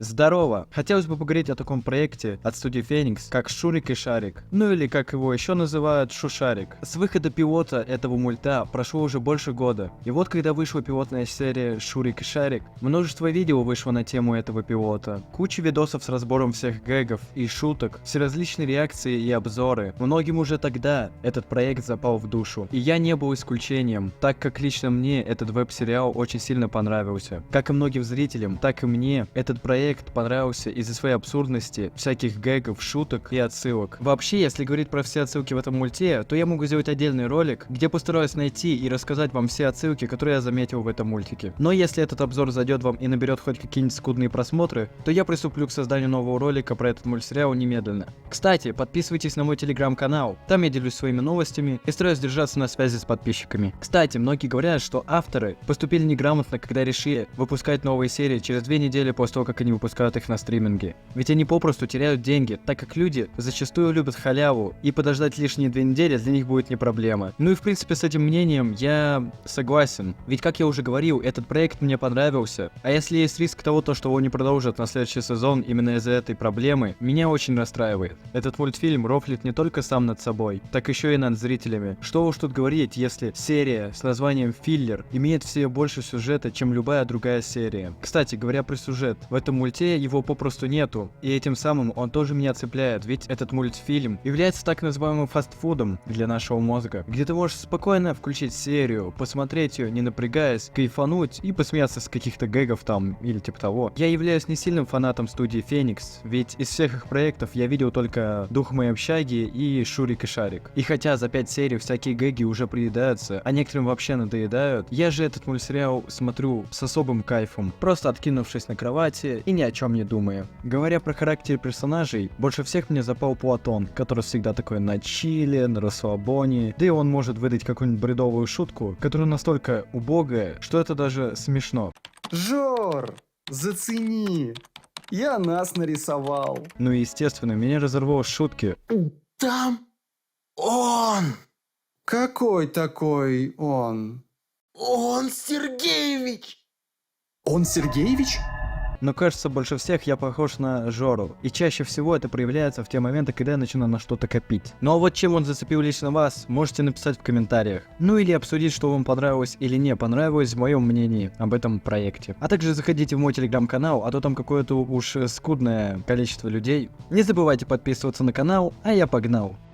Здорово! Хотелось бы поговорить о таком проекте от студии Phoenix, как Шурик и Шарик, ну или как его еще называют, Шушарик. С выхода пилота этого мульта прошло уже больше года, и вот когда вышла пилотная серия Шурик и Шарик, множество видео вышло на тему этого пилота, куча видосов с разбором всех гэгов и шуток, всеразличные реакции и обзоры. Многим уже тогда этот проект запал в душу, и я не был исключением, так как лично мне этот веб-сериал очень сильно понравился. Как и многим зрителям, так и мне этот проект понравился из-за своей абсурдности, всяких гэгов, шуток и отсылок. Вообще, если говорить про все отсылки в этом мульте, то я могу сделать отдельный ролик, где постараюсь найти и рассказать вам все отсылки, которые я заметил в этом мультике. Но если этот обзор зайдет вам и наберет хоть какие-нибудь скудные просмотры, то я приступлю к созданию нового ролика про этот мультсериал немедленно. Кстати, подписывайтесь на мой телеграм-канал, там я делюсь своими новостями и стараюсь держаться на связи с подписчиками. Кстати, многие говорят, что авторы поступили неграмотно, когда решили выпускать новые серии через 2 недели после того, как они выпускают их на стриминге. Ведь они попросту теряют деньги, так как люди зачастую любят халяву, и подождать лишние 2 недели для них будет не проблема. Ну и в принципе с этим мнением я согласен. Ведь как я уже говорил, этот проект мне понравился. А если есть риск того, что его не продолжат на следующий сезон именно из-за этой проблемы, меня очень расстраивает. Этот мультфильм рофлит не только сам над собой, так еще и над зрителями. Что уж тут говорить, если серия с названием «Филлер» имеет в себе больше сюжета, чем любая другая серия. Кстати, говоря про сюжет, в этом мульте его попросту нету, и этим самым он тоже меня цепляет, ведь этот мультфильм является так называемым фастфудом для нашего мозга, где ты можешь спокойно включить серию, посмотреть ее, не напрягаясь, кайфануть и посмеяться с каких-то гэгов там или типа того. Я являюсь не сильным фанатом студии Phoenix, ведь из всех их проектов я видел только Дух моей общаги и Шурик и Шарик. И хотя за 5 серий всякие гэги уже приедаются, а некоторым вообще надоедают, я же этот мультсериал смотрю с особым кайфом, просто откинувшись на кровати и ни о чем не думая. Говоря про характер персонажей, больше всех мне запал Платон, который всегда такой на чиле, на расслабоне, да и он может выдать какую-нибудь бредовую шутку, которая настолько убогая, что это даже смешно. Жор, зацени, я нас нарисовал. Ну и естественно, меня разорвало шутки. Там он! Какой такой он? Он Сергеевич! Он Сергеевич? Но кажется, больше всех я похож на Жору, и чаще всего это проявляется в те моменты, когда я начинаю на что-то копить. Ну а вот чем он зацепил лично вас, можете написать в комментариях. Ну или обсудить, что вам понравилось или не понравилось в моем мнении об этом проекте. А также заходите в мой телеграм-канал, а то там какое-то уж скудное количество людей. Не забывайте подписываться на канал, а я погнал.